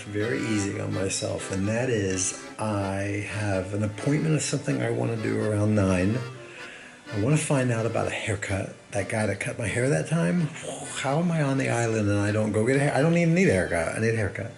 life very easy on myself, and that is I have an appointment of something I want to do around 9. I want to find out about a haircut. That guy that cut my hair that time, how am I on the island and I don't go get a hair? I don't even need a haircut. I need a haircut.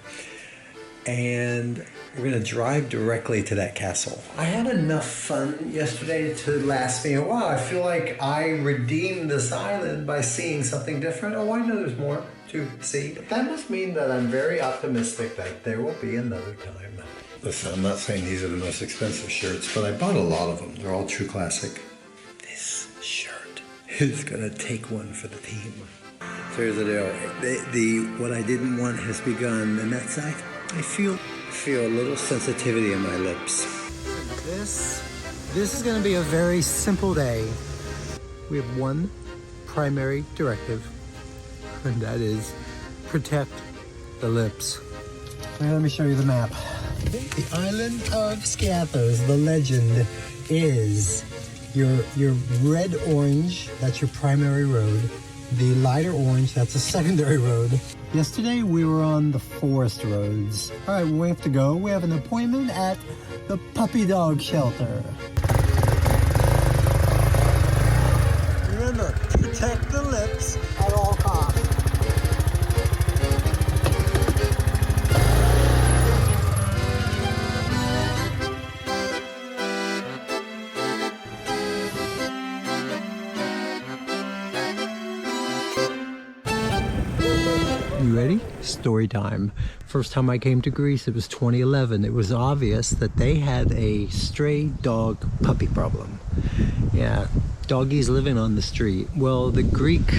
And we're going to drive directly to that castle. I had enough fun yesterday to last me a while. I feel like I redeemed this island by seeing something different. Oh, I know there's more to see. But that must mean that I'm very optimistic that there will be another time. Listen, I'm not saying these are the most expensive shirts, but I bought a lot of them. They're all true classic. This shirt is going to take one for the team. So here's the deal. What I didn't want has begun, and that's I feel a little sensitivity in my lips. This is going to be a very simple day. We have one primary directive, and that is protect the lips. Let me show you the map. The island of Skiathos, the legend, is your red-orange, that's your primary road. The lighter orange, that's a secondary road. Yesterday we were on the forest roads. All right, we have to go. We have an appointment at the puppy dog shelter. Remember, protect the lips at all costs. You ready? Story time. First time I came to Greece, it was 2011. It was obvious that they had a stray dog puppy problem. Yeah, doggies living on the street. Well, the Greek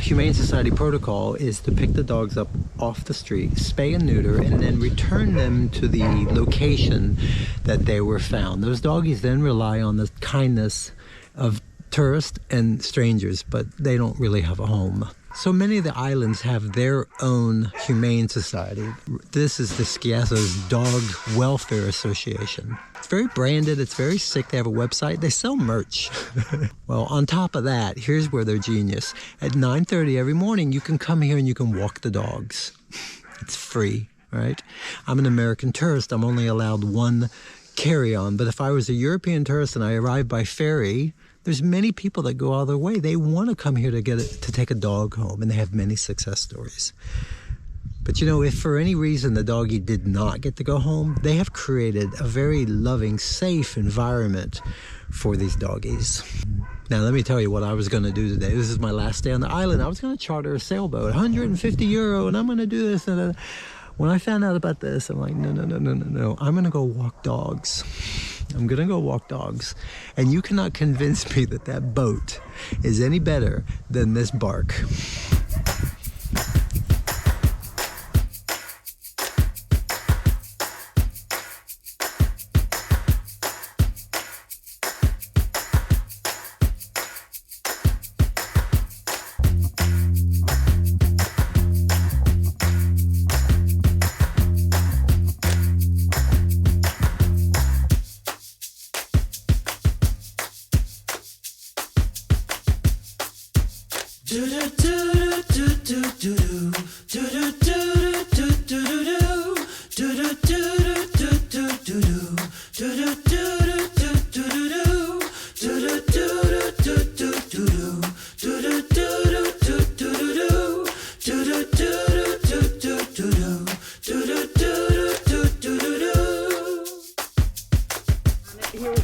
Humane Society protocol is to pick the dogs up off the street, spay and neuter, and then return them to the location that they were found. Those doggies then rely on the kindness of tourists and strangers, but they don't really have a home. So many of the islands have their own humane society. This is the Skiathos Dog Welfare Association. It's very branded, it's very sick. They have a website, they sell merch. Well, on top of that, here's where they're genius. At 9:30 every morning, you can come here and you can walk the dogs. It's free, right? I'm an American tourist, I'm only allowed one carry-on, but if I was a European tourist and I arrived by ferry, there's many people that go all their way. They want to come here to take a dog home, and they have many success stories. But you know, if for any reason the doggy did not get to go home, they have created a very loving, safe environment for these doggies. Now, let me tell you what I was going to do today. This is my last day on the island. I was going to charter a sailboat, 150 euro, and I'm going to do this. And when I found out about this, I'm like, no. I'm going to go walk dogs. I'm gonna go walk dogs. And you cannot convince me that that boat is any better than this bark.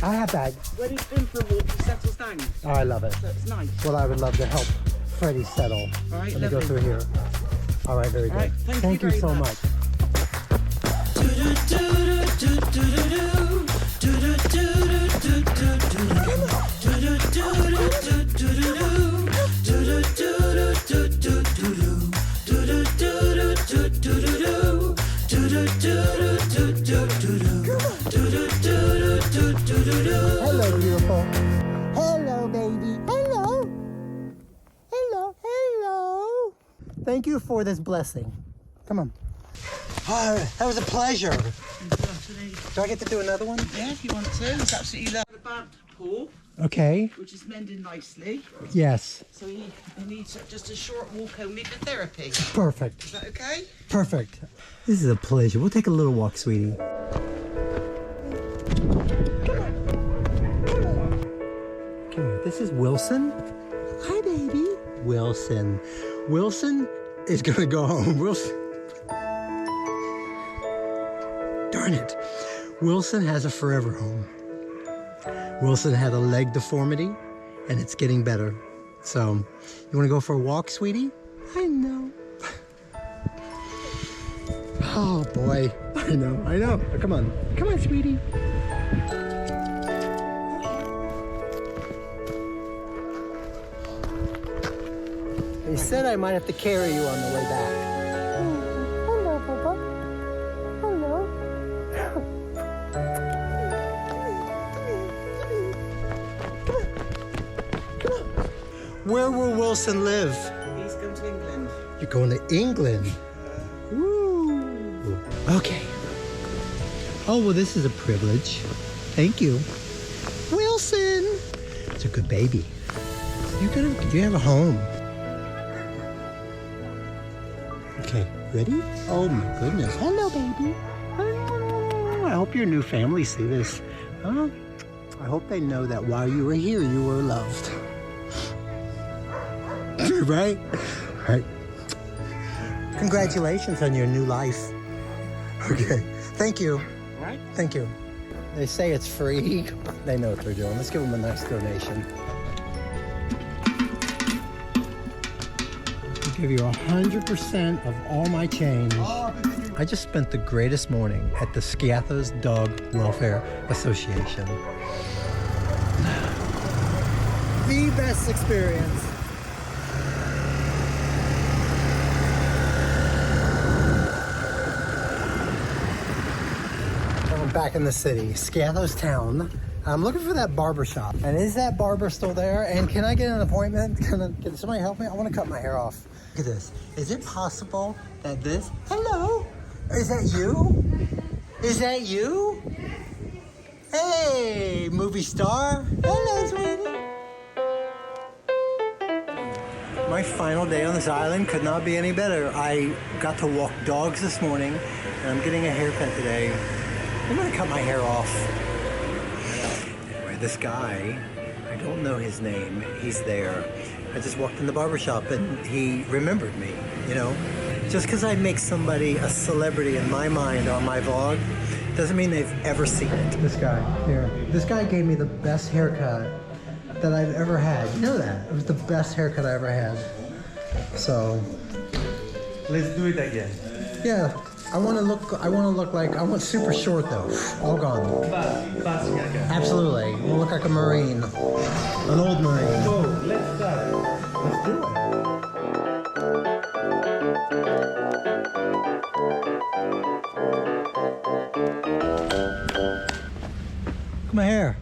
I have bags. When he's been for a walk, he settles down. Oh, I love it. So it's nice. Well, I would love to help Freddie settle. All right, let me go through here. All right, very good. Right, thank you so much. Hello, beautiful. Hello, baby. Hello. Hello, hello. Thank you for this blessing. Come on. Oh, that was a pleasure. Do I get to do another one? Yeah, if you want to. It's absolutely lovely. The Trabant pool. Okay. which is mending nicely. Yes. So he needs just a short walk only for therapy. Perfect. Is that okay? Perfect. This is a pleasure. We'll take a little walk, sweetie. Come here. This is Wilson. Hi, baby. Wilson. Wilson is gonna go home. Wilson. Darn it. Wilson has a forever home. Wilson had a leg deformity, and it's getting better. So, you want to go for a walk, sweetie? I know. Oh, boy. I know. Oh, come on, sweetie. He said I might have to carry you on the way back. Hello, Papa. Hello. Where will Wilson live? He's going to England. You're going to England? Ooh. Okay. Oh, well, this is a privilege. Thank you. Wilson! It's a good baby. You have a home. Okay, ready? Oh, my goodness. Hello, baby. I hope your new family see this. Huh? I hope they know that while you were here, you were loved. Right? Right. Congratulations on your new life. Okay. Thank you. Right? Thank you. They say it's free. They know what they're doing. Let's give them a nice donation. I'll give you 100% of all my change. I just spent the greatest morning at the Skiathos Dog Welfare Association. The best experience. Back in the city, Skiathos town. I'm looking for that barber shop. And is that barber still there? And can I get an appointment? Can somebody help me? I want to cut my hair off. Look at this. Is it possible that this... Hello? Is that you? Is that you? Hey, movie star. Hello, sweetie. My final day on this island could not be any better. I got to walk dogs this morning, and I'm getting a haircut today. I'm gonna cut my hair off. Anyway, this guy, I don't know his name, he's there. I just walked in the barbershop and he remembered me, you know? Just because I make somebody a celebrity in my mind on my vlog, doesn't mean they've ever seen it. This guy, here. This guy gave me the best haircut that I've ever had. You know that? It was the best haircut I ever had. So. Let's do it again. Yeah. I want super short though, all gone. Absolutely, I want to look like a Marine, an old Marine. So, let's start. Let's do it. Look at my hair.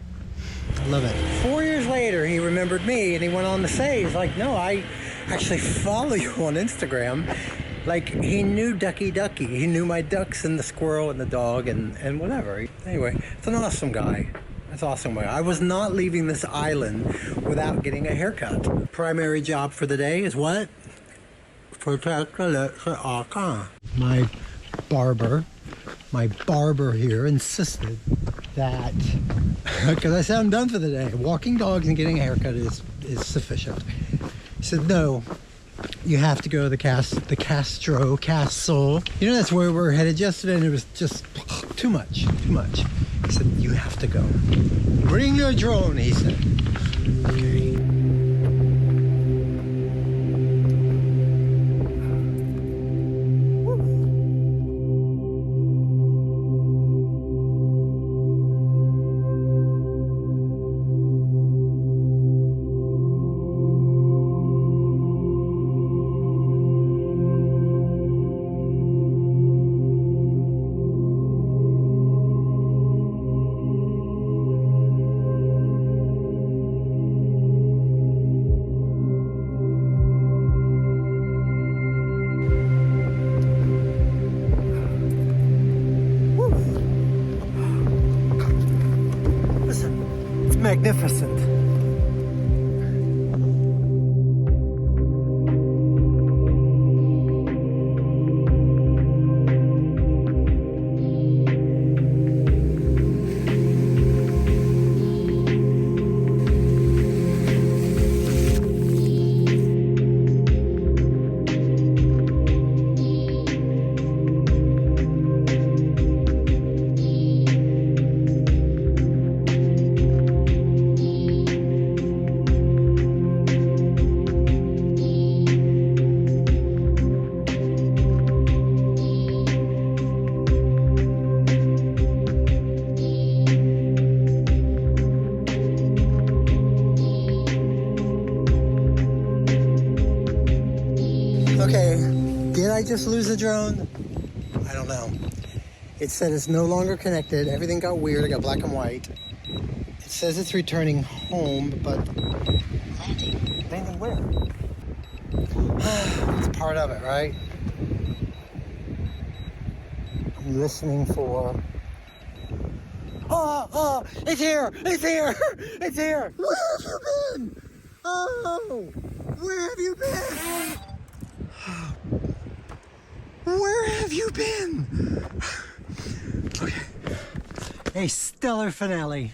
I love it. 4 years later, he remembered me and he went on to say, he's like, no, I actually follow you on Instagram. Like, he knew Ducky. He knew my ducks and the squirrel and the dog and whatever. Anyway, it's an awesome guy. It's awesome. I was not leaving this island without getting a haircut. Primary job for the day is what? My barber here insisted that, because I said I'm done for the day. Walking dogs and getting a haircut is sufficient. He said, no. You have to go to the Castro Castle. You know, that's where we were headed yesterday, and it was just too much. He said, you have to go. Bring your drone, he said. Okay. Magnificent. Okay, did I just lose the drone? I don't know. It said it's no longer connected. Everything got weird. I got black and white. It says it's returning home, but landing where? It's part of it, right? I'm listening for... Oh, it's here! It's here! It's here! Where have you been? Oh, where have you been? Where have you been? Okay. A stellar finale.